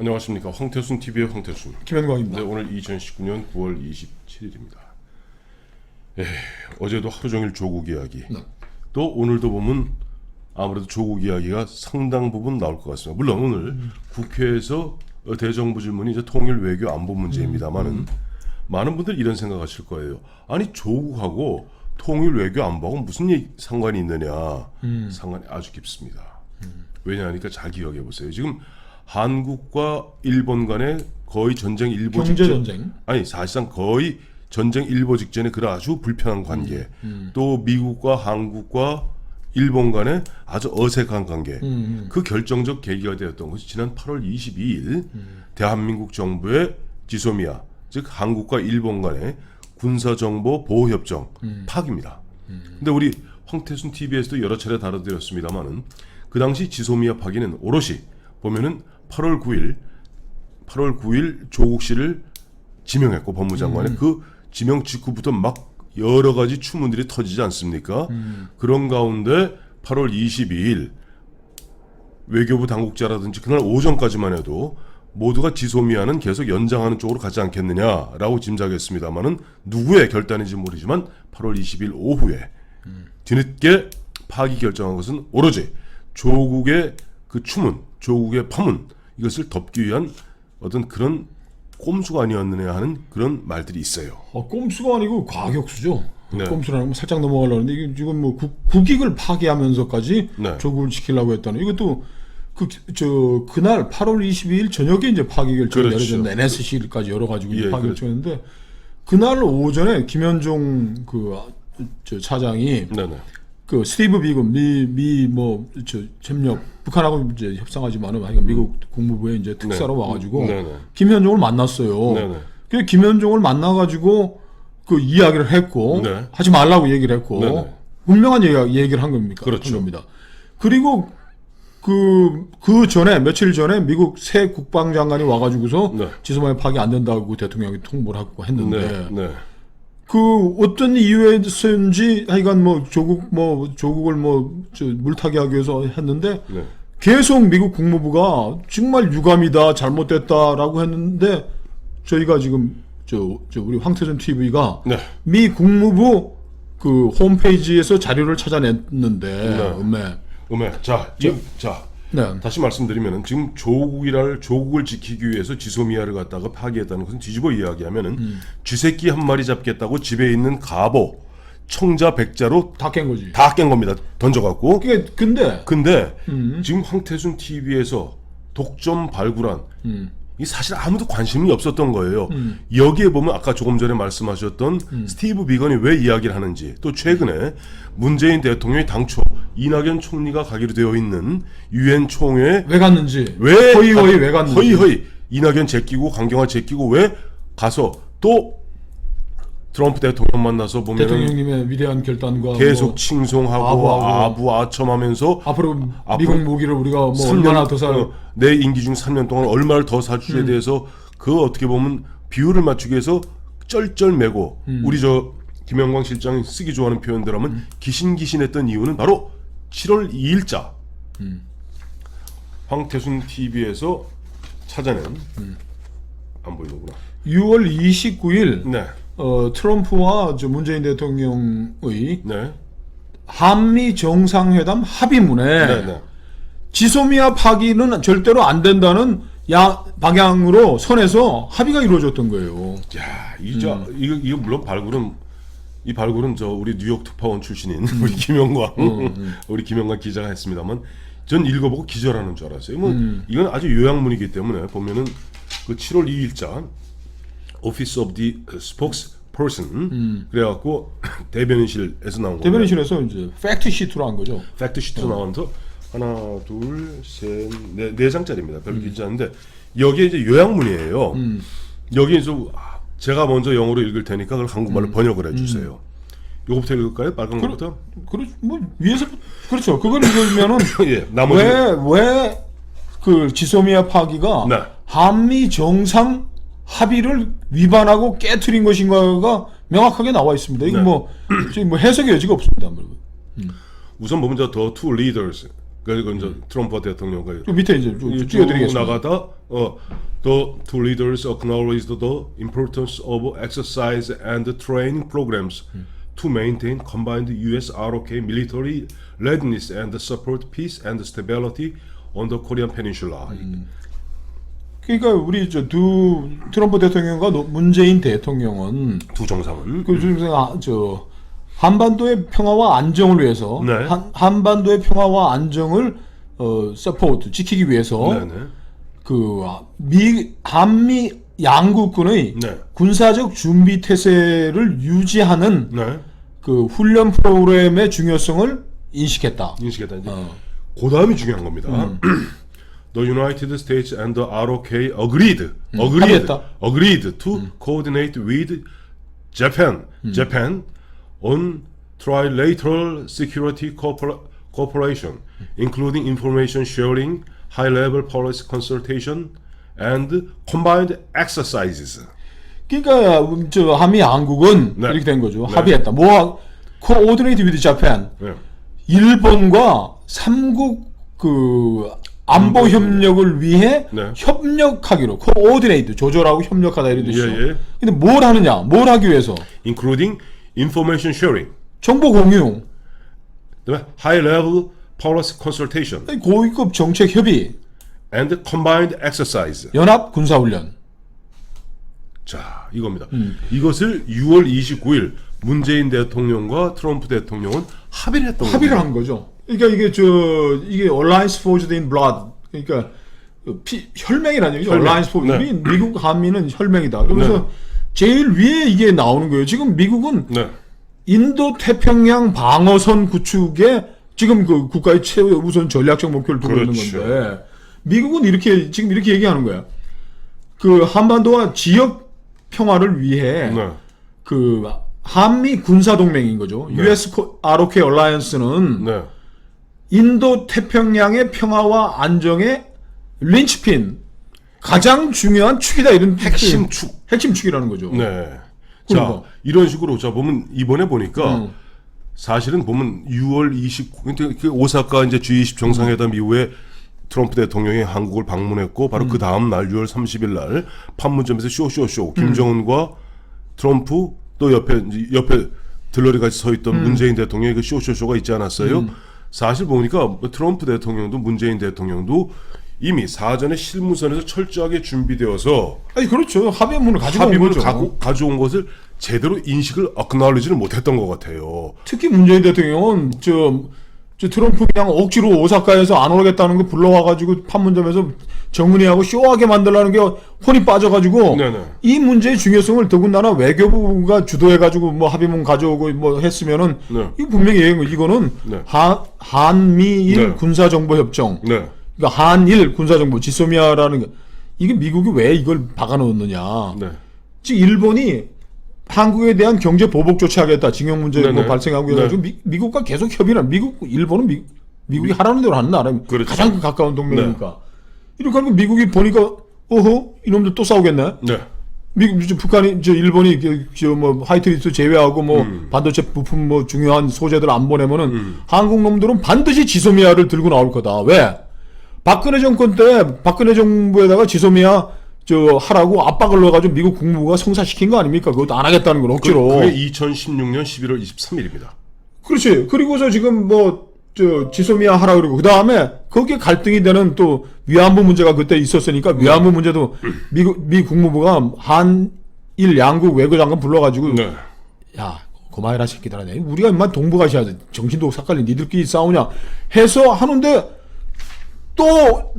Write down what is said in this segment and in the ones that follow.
안녕하십니까. 황태순 TV의 황태순. 김현광입니다. 네, 오늘 2019년 9월 27일입니다. 어제도 하루 종일 조국 이야기. 네. 또 오늘도 보면 아무래도 조국 이야기가 상당 부분 나올 것 같습니다. 물론 오늘 국회에서 대정부 질문이 이제 통일 외교 안보 문제입니다만은 많은 분들이 이런 생각하실 거예요. 아니 조국하고 통일 외교 안보하고 무슨 상관이 있느냐? 상관이 아주 깊습니다. 왜냐하니까 잘 기억해 보세요. 지금 한국과 일본 간의 거의 전쟁 일보 경제 직전, 전쟁. 아니 사실상 거의 전쟁 일보 직전에 그런 아주 불편한 관계, 또 미국과 한국과 일본 간의 아주 어색한 관계, 그 결정적 계기가 되었던 것이 지난 8월 22일 대한민국 정부의 지소미아, 즉 한국과 일본 간의 군사정보 보호협정 파기입니다. 근데 우리 황태순 TV에서도 여러 차례 다뤄드렸습니다만은 그 당시 지소미아 파기는 오롯이 보면은 8월 9일 조국 씨를 지명했고 법무장관에 그 지명 직후부터 막 여러 가지 추문들이 터지지 않습니까? 그런 가운데 8월 22일 외교부 당국자라든지 그날 오전까지만 해도 모두가 지소미아는 계속 연장하는 쪽으로 가지 않겠느냐라고 짐작했습니다만은 누구의 결단인지 모르지만 8월 20일 오후에 뒤늦게 파기 결정한 것은 오로지 조국의 그 추문, 조국의 파문 이것을 덮기 위한 어떤 그런 꼼수가 아니었느냐 하는 그런 말들이 있어요. 꼼수가 아니고 과격수죠. 네. 꼼수라는 건 살짝 넘어가려는데 이게 지금 뭐 국익을 파괴하면서까지 네. 조국을 지키려고 했다는 이것도 그날 8월 22일 저녁에 이제 파기 결정이 그렇죠. 내려졌는데 NSC까지 열어가지고 예, 파기 결정했는데 그날 오전에 김현종 저 차장이 네네. 그 스티브 비건 협력 북한하고 이제 협상하지만은 하여간 미국 국무부에 이제 특사로 와가지고 네네. 김현종을 만났어요. 네네. 그 김현종을 만나가지고 그 이야기를 했고 네. 하지 말라고 얘기를 했고 네네. 분명한 얘기를 한 겁니까? 그렇죠. 한 겁니다. 그리고 그 전에 며칠 전에 미국 새 국방장관이 와가지고서 네. 지소미아 파기 안 된다고 대통령이 통보를 하고 했는데 네. 네. 그 어떤 이유에서인지 하여간 조국을 물타기 하기 위해서 했는데 네. 계속 미국 국무부가 정말 유감이다 잘못됐다라고 했는데 저희가 지금 우리 황태순 TV가 네. 미 국무부 그 홈페이지에서 자료를 찾아냈는데 자, 네. 다시 말씀드리면은 지금 조국을 지키기 위해서 지소미아를 갖다가 파기했다는 것은 뒤집어 이야기하면은 쥐새끼 한 마리 잡겠다고 집에 있는 가보, 청자, 백자로 다 깬 거지. 다 깬 겁니다. 던져갖고. 근데 지금 황태순 TV에서 독점 발굴한 이 사실 아무도 관심이 없었던 거예요. 여기에 보면 아까 조금 전에 말씀하셨던 스티브 비건이 왜 이야기를 하는지, 또 최근에 문재인 대통령이 당초 이낙연 총리가 가기로 되어 있는 유엔 총회에 왜 갔는지, 왜 허이허이 왜 갔는지, 허이허이 이낙연 제끼고 강경화 제끼고 왜 가서 또 트럼프 대통령 만나서 보면 대통령님의 위대한 결단과 계속 칭송하고 아부하고 아첨하면서 앞으로 미국 무기를 우리가 얼마나 더 살 내 임기 중 3년 동안 얼마를 더 살 줄에 대해서 그 어떻게 보면 비율을 맞추기 위해서 쩔쩔매고 우리 김영광 실장이 쓰기 좋아하는 표현대로 하면 기신기신했던 이유는 바로 7월 2일자 황태순 TV에서 찾아낸 안 보이는구나. 6월 29일 네. 트럼프와 문재인 대통령의 네. 한미 정상회담 합의문에 네. 지소미아 파기는 절대로 안 된다는 방향으로 선에서 합의가 이루어졌던 거예요. 야, 이거 물론 이 발굴은 우리 뉴욕 특파원 출신인 우리 김영광 우리 김영광 기자가 했습니다만 전 읽어보고 기절하는 줄 알았어요. 이건 아주 요약문이기 때문에 보면은 그 7월 2일자 Office of the Spokesperson 그래갖고 대변인실에서 나온 거예요. 대변인실에서 이제 팩트 시트로 한 거죠. 팩트 시트로 나오면서 하나, 둘, 셋, 네 장짜리입니다. 별로 길지 않은데 여기에 이제 요약문이에요. 여기에서 제가 먼저 영어로 읽을 테니까 그걸 한국말로 번역을 해주세요. 요거부터 읽을까요? 빨간 거부터? 위에서 그렇죠. 그걸 읽으면은 예, 나머지 왜 그 지소미아 파기가 네. 한미 정상 합의를 위반하고 깨트린 것인가가 명확하게 나와 있습니다. 이건 네. 지금 해석의 여지가 없습니다. 우선 보면 The two leaders 그러니까 이제 트럼프 대통령과 좀 밑에 이제 쭉 쭉 띄워드리겠습니다. 나가다 the two leaders acknowledged the importance of exercise and training programs to maintain combined U.S. ROK military readiness and support peace and stability on the Korean Peninsula. 그러니까 우리 두 트럼프 대통령과 문재인 대통령은 두 정상은 저 한반도의 평화와 안정을 위해서 네. 한반도의 평화와 안정을 서포트 지키기 위해서 네네. 그 한미 양국군의 네. 군사적 준비 태세를 유지하는 네. 그 훈련 프로그램의 중요성을 인식했다. 인식했다. 이제 그 다음이 중요한 겁니다. The United States and the ROK 합의했다. agreed to coordinate with Japan on trilateral security cooperation, including information sharing, high-level policy consultation, and combined exercises. 그러니까 저 한미 양국은 네. 이렇게 된 거죠. 네. 합의했다. 뭐 coordinate with Japan. 네. 일본과 삼국 그 안보 협력을 위해 네. 협력하기로 coordinate 조절하고 협력하다 이런 뜻이죠. 예. 근데 뭘 하느냐? 뭘 하기 위해서? Including information sharing, 정보 공유, 그다음에 high-level policy consultation, 고위급 정책 협의, and combined exercise. 연합 군사 훈련. 자, 이겁니다. 이것을 6월 29일 문재인 대통령과 트럼프 대통령은 합의를 했던 거예요. 합의를 한 거죠. 그러니까 이게 Alliance Forged in Blood. 그러니까 혈맹이라는 얘기죠. 혈맹. Alliance Forged. 네. 우리 미국 한미는 혈맹이다. 그래서 네. 제일 위에 이게 나오는 거예요. 지금 미국은 네. 인도 태평양 방어선 구축에 지금 그 국가의 최우선 전략적 목표를 두고 그렇죠. 있는 건데 미국은 지금 이렇게 얘기하는 거야. 그 한반도와 지역 평화를 위해 네. 그 한미 군사 동맹인 거죠. 네. US ROK 얼라이언스는 네. 인도 태평양의 평화와 안정의 린치핀 가장 중요한 축이다 이런 핵심 축. 핵심축이라는 거죠. 네. 그러니까. 자, 이런 식으로 자 보면 이번에 보니까 사실은 보면 6월 29일 오사카 이제 G20 정상회담 이후에 트럼프 대통령이 한국을 방문했고 바로 그 다음 날 6월 30일 날 판문점에서 쇼 김정은과 트럼프 또 옆에 들러리 같이 서 있던 문재인 대통령의 그 쇼가 있지 않았어요? 사실 보니까 트럼프 대통령도 문재인 대통령도 이미 사전에 실무선에서 철저하게 준비되어서 아니 그렇죠. 합의문을 가지고 온 합의문을 거죠. 가져온 것을 제대로 인식을 acknowledge를 못했던 것 같아요. 특히 문재인 대통령은 저 트럼프 그냥 억지로 오사카에서 안 오겠다는 거 불러와가지고 판문점에서 정은이하고 쇼하게 만들라는 게 혼이 빠져가지고 네네. 이 문제의 중요성을 더군다나 외교부가 주도해가지고 뭐 합의문 가져오고 뭐 했으면은 네. 이거 분명히 이거는 네. 한미일 네. 군사정보협정 네. 그러니까 한일 군사정보 지소미아라는 게 이게 미국이 왜 이걸 박아넣었느냐. 네. 지금 일본이 한국에 대한 경제 보복 조치하겠다. 징용 문제 뭐 네네. 발생하고 해가지고 미국과 계속 협의를 일본은 미국이 하라는 대로 하는 나라. 그렇죠. 가장 가까운 동맹이니까. 이렇게 하면 미국이 보니까 이놈들 또 싸우겠네. 네. 북한이 일본이 뭐 화이트리스트 제외하고 뭐 반도체 부품 뭐 중요한 소재들 안 보내면은 한국 놈들은 반드시 지소미아를 들고 나올 거다. 왜? 박근혜 정권 때 박근혜 정부에다가 지소미아 하라고 압박을 넣어가지고 미국 국무부가 성사시킨 거 아닙니까? 그것도 안 하겠다는 걸 억지로. 그게 2016년 11월 23일입니다. 그렇지. 그리고서 지금 지소미아 하라 그러고 그 다음에 거기에 갈등이 되는 또 위안부 문제가 그때 있었으니까 위안부 문제도 미 국무부가 한일 양국 외교장관 불러가지고 네. 야 고마해라 새끼들아. 우리가 인마 동북아시아 정신도 삭갈린 니들끼리 싸우냐 해서 하는데 또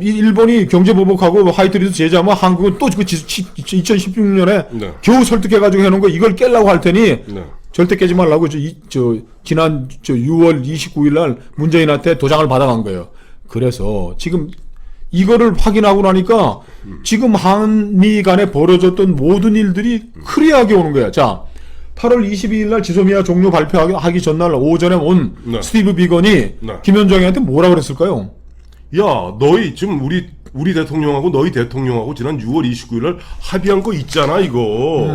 일본이 경제 보복하고 화이트리스트 제재하면 한국은 또 그 2016년에 네. 겨우 설득해가지고 해놓은 거 이걸 깰라고 할 테니 네. 절대 깨지 말라고 지난 6월 29일 날 문재인한테 도장을 받아간 거예요. 그래서 지금 이거를 확인하고 나니까 지금 한미 간에 벌어졌던 모든 일들이 클리어하게 오는 거야. 자, 8월 22일 날 지소미아 종료 발표하기 전날 오전에 온 네. 스티브 비건이 네. 김현정이한테 뭐라 그랬을까요? 야, 너희 지금 우리 대통령하고 너희 대통령하고 지난 6월 29일 날 합의한 거 있잖아, 이거.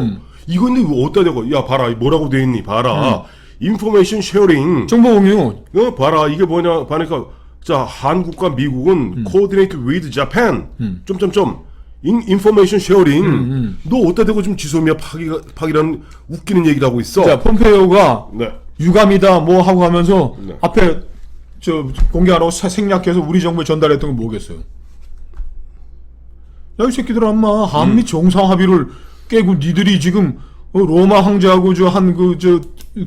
이거 근데 어디다 대고 야, 봐라. 뭐라고 돼 있니? 봐라. 인포메이션 쉐어링. 정보 공유. 봐라. 이게 뭐냐? 봐니까 자, 한국과 미국은 coordinate with Japan. 점점점. 인포메이션 쉐어링. 너 어디다 대고 지금 지소미아 파기라는 웃기는 얘기를 하고 있어. 자, 폼페이오가 네. 유감이다 뭐 하고 하면서 네. 앞에 저 공개 안 하고 생략해서 우리 정부에 전달했던 건 뭐겠어요? 야, 이 새끼들아, 엄마 한미 정상 합의를 깨고 니들이 지금 로마 황제하고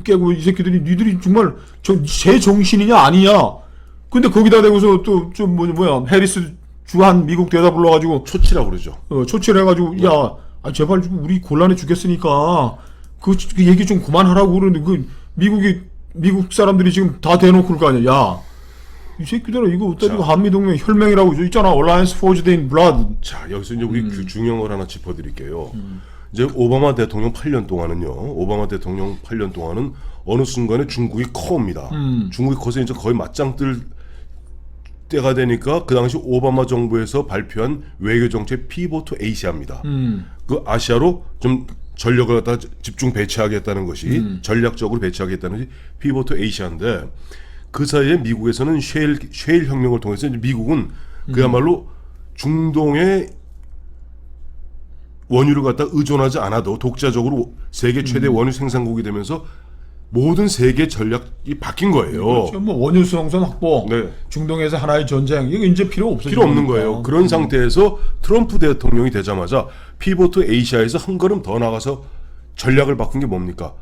깨고 이 새끼들이 니들이 정말 제 정신이냐 아니냐? 근데 거기다 대고서 또 좀 뭐야 해리스 주한 미국 대사 불러가지고 초치라고 그러죠. 초치를 해가지고 야, 제발 좀 우리 곤란해 죽겠으니까 그 얘기 좀 그만하라고 그러는데 그 미국 사람들이 지금 다 대놓고 그럴 거 아니야. 야, 이 새끼들아 이거 어따지고 한미동맹 혈맹이라고 있잖아. Alliance Forged in Blood. 자, 여기서 이제 우리 중요한 걸 하나 짚어드릴게요. 이제 오바마 대통령 8년 동안은 어느 순간에 중국이 커옵니다. 중국이 커서 이제 거의 맞짱뜰 때가 되니까 그 당시 오바마 정부에서 발표한 외교 정책 피보트 아시아입니다. 그 아시아로 좀 전력을 갖다 집중 배치하겠다는 것이 전략적으로 배치하겠다는 것이 피보트 아시아인데 그 사이에 미국에서는 셰일 혁명을 통해서 이제 미국은 그야말로 중동의 원유를 갖다 의존하지 않아도 독자적으로 세계 최대 원유 생산국이 되면서 모든 세계 전략이 바뀐 거예요. 그렇죠. 뭐 원유 수용선 확보, 네. 중동에서 하나의 전쟁 이거 이제 필요 없는 거예요. 그런 상태에서 트럼프 대통령이 되자마자 피보트 아시아에서 한 걸음 더 나가서 전략을 바꾼 게 뭡니까?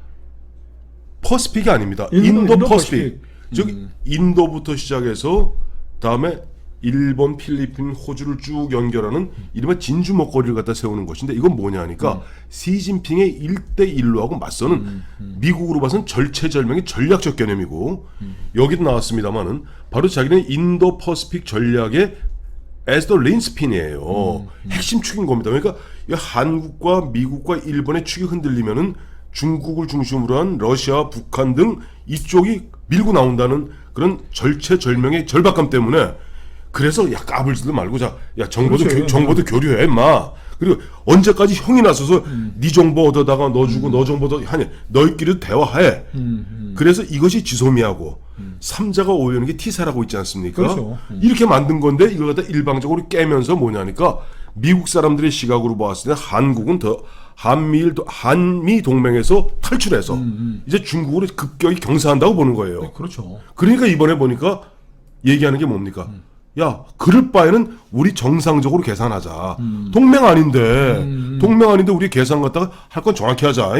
퍼시픽이 아닙니다. 인도 퍼시픽. 즉 인도부터 시작해서 다음에 일본, 필리핀, 호주를 쭉 연결하는 이른바 진주 먹거리를 갖다 세우는 것인데 이건 뭐냐 하니까 시진핑의 1대1로하고 맞서는 미국으로 봐서는 절체절명의 전략적 개념이고 여기도 나왔습니다만은 바로 자기는 인도 퍼시픽 전략의 as the linchpin이에요. 핵심 축인 겁니다. 그러니까 이 한국과 미국과 일본의 축이 흔들리면은 중국을 중심으로 한 러시아, 북한 등 이쪽이 밀고 나온다는 그런 절체절명의 절박감 때문에 그래서 야 까불지도 말고 야 정보도 그렇죠. 정보도 교류해 임마. 그리고 언제까지 형이 나서서 네 정보 얻어다가 너 주고 너 정보도 하냐. 너희끼리도 대화해. 그래서 이것이 지소미아고 삼자가 오해하는 게 티사라고 있지 않습니까? 그렇죠. 이렇게 만든 건데 이걸 갖다 일방적으로 깨면서 뭐냐니까 미국 사람들의 시각으로 봤을 때 한국은 더 한미 동맹에서 탈출해서 이제 중국으로 급격히 경사한다고 보는 거예요. 네, 그렇죠. 그러니까 이번에 보니까 얘기하는 게 뭡니까? 야, 그럴 바에는 우리 정상적으로 계산하자. 동맹 아닌데 우리 계산 갖다가 할 건 정확히 하자.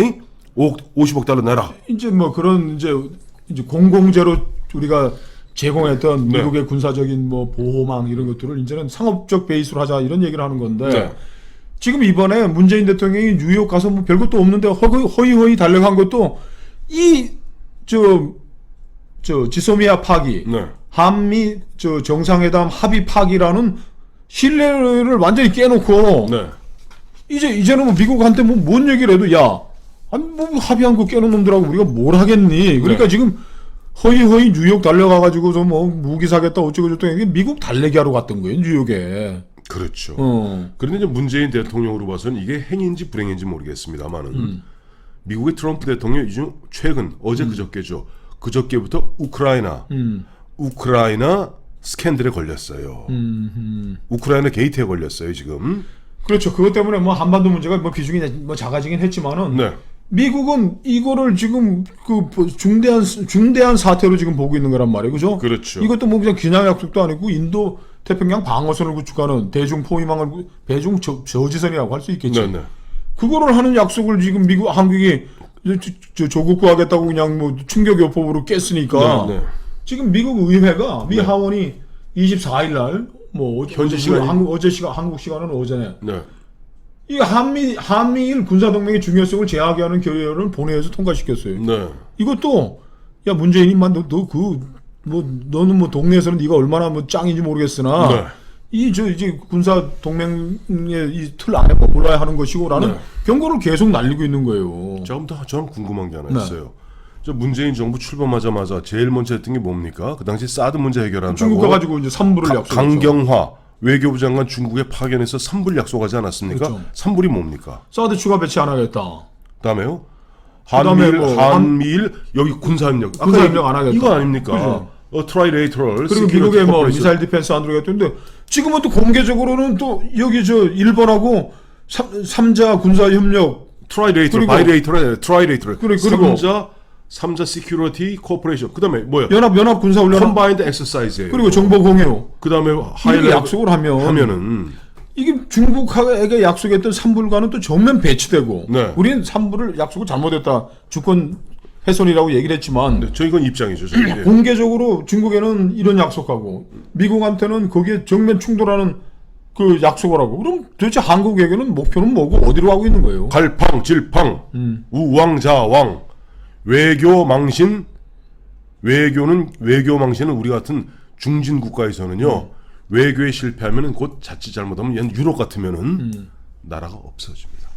50억 달러 내라. 이제 뭐 그런 이제 공공재로 우리가 제공했던 네. 미국의 군사적인 뭐 보호망 이런 것들을 이제는 상업적 베이스로 하자 이런 얘기를 하는 건데 네. 지금 이번에 문재인 대통령이 뉴욕 가서 뭐 별것도 없는데 허이허이 달려간 것도 이 지소미아 파기, 네. 한미 정상회담 합의 파기라는 신뢰를 완전히 깨놓고 네. 이제는 뭐 미국한테 뭐 뭔 얘기를 해도 야, 아니 뭐 합의한 거 깨놓은 놈들하고 우리가 뭘 하겠니? 그러니까 네. 지금 허이허이 뉴욕 달려가가지고서 뭐 무기 사겠다 어쩌고 저쩌고 이게 미국 달래기 하러 갔던 거예요 뉴욕에. 그렇죠. 어. 그런데 이제 문재인 대통령으로 봐서는 이게 행인지 불행인지 모르겠습니다만은 미국의 트럼프 대통령 요즘 최근 어제 그저께죠. 그저께부터 우크라이나 스캔들에 걸렸어요. 우크라이나 게이트에 걸렸어요 지금. 그렇죠. 그것 때문에 뭐 한반도 문제가 뭐 비중이 뭐 작아지긴 했지만은 네. 미국은 이거를 지금 그 중대한 사태로 지금 보고 있는 거란 말이에요, 그죠? 그렇죠. 이것도 뭐 그냥 기냥 약속도 아니고 인도 태평양 방어선을 구축하는 대중 포위망을 배중 저지선이라고 할 수 있겠지. 네네. 그거를 하는 약속을 지금 한국이 조국과 하겠다고 그냥 뭐 충격 요법으로 깼으니까 네, 네. 지금 미국 의회가 미 네. 하원이 24일 날 뭐 현지 한국 시간은 오전에 네. 이 한미일 군사동맹의 중요성을 제하게 결의를 본회의에서 통과시켰어요. 네. 이것도 야 문재인이만 너는 뭐 동네에서는 네가 얼마나 뭐 짱인지 모르겠으나 네. 이제 군사 동맹의 이 틀 안에 머물러야 하는 것이고라는 네. 경고를 계속 날리고 있는 거예요. 조금더 저는 궁금한 게 하나 네. 있어요. 저 문재인 정부 출범하자마자 제일 먼저 했던 게 뭡니까? 그 당시 사드 문제 해결한다고 중국 가가지고 이제 3불을 약속했죠. 강경화 외교부 장관 중국에 파견해서 3불 약속하지 않았습니까? 그렇죠. 3불이 뭡니까? 사드 추가 배치 안 하겠다. 그다음에요? 그다음에 뭐 한미일 여기 군사협력. 군사협력 안 하겠다. 이거 아닙니까? 그죠. 트라이레이터럴 그리고 미국의 뭐 미사일 디펜스 안 들어갔던데 지금은 또 공개적으로는 또 여기 저 일본하고 3자 군사 협력 트라이레이터럴, 그리고- 바이레이터럴, 트라이레이터럴. 그리고 3자 시큐리티 코퍼레이션. 그다음에 뭐야? 연합 군사 훈련 컴바인드 엑서사이즈예요. 그리고 정보 공유 그다음에 이렇게 약속을 하면은 이게 중국에게 약속했던 3불과는 또 전면 배치되고 네. 우리는 3불을 약속을 잘못했다 주권 훼손이라고 얘기를 했지만 네, 저희건 입장이죠. 저희. 공개적으로 중국에는 이런 약속하고 미국한테는 거기에 정면 충돌하는 그 약속을 하고 그럼 도대체 한국에게는 목표는 뭐고 어디로 가고 있는 거예요? 갈팡질팡 우왕좌왕 외교망신 외교망신은 우리 같은 중진 국가에서는요 외교에 실패하면은 곧 자칫 잘못하면 유럽 같으면은 나라가 없어집니다.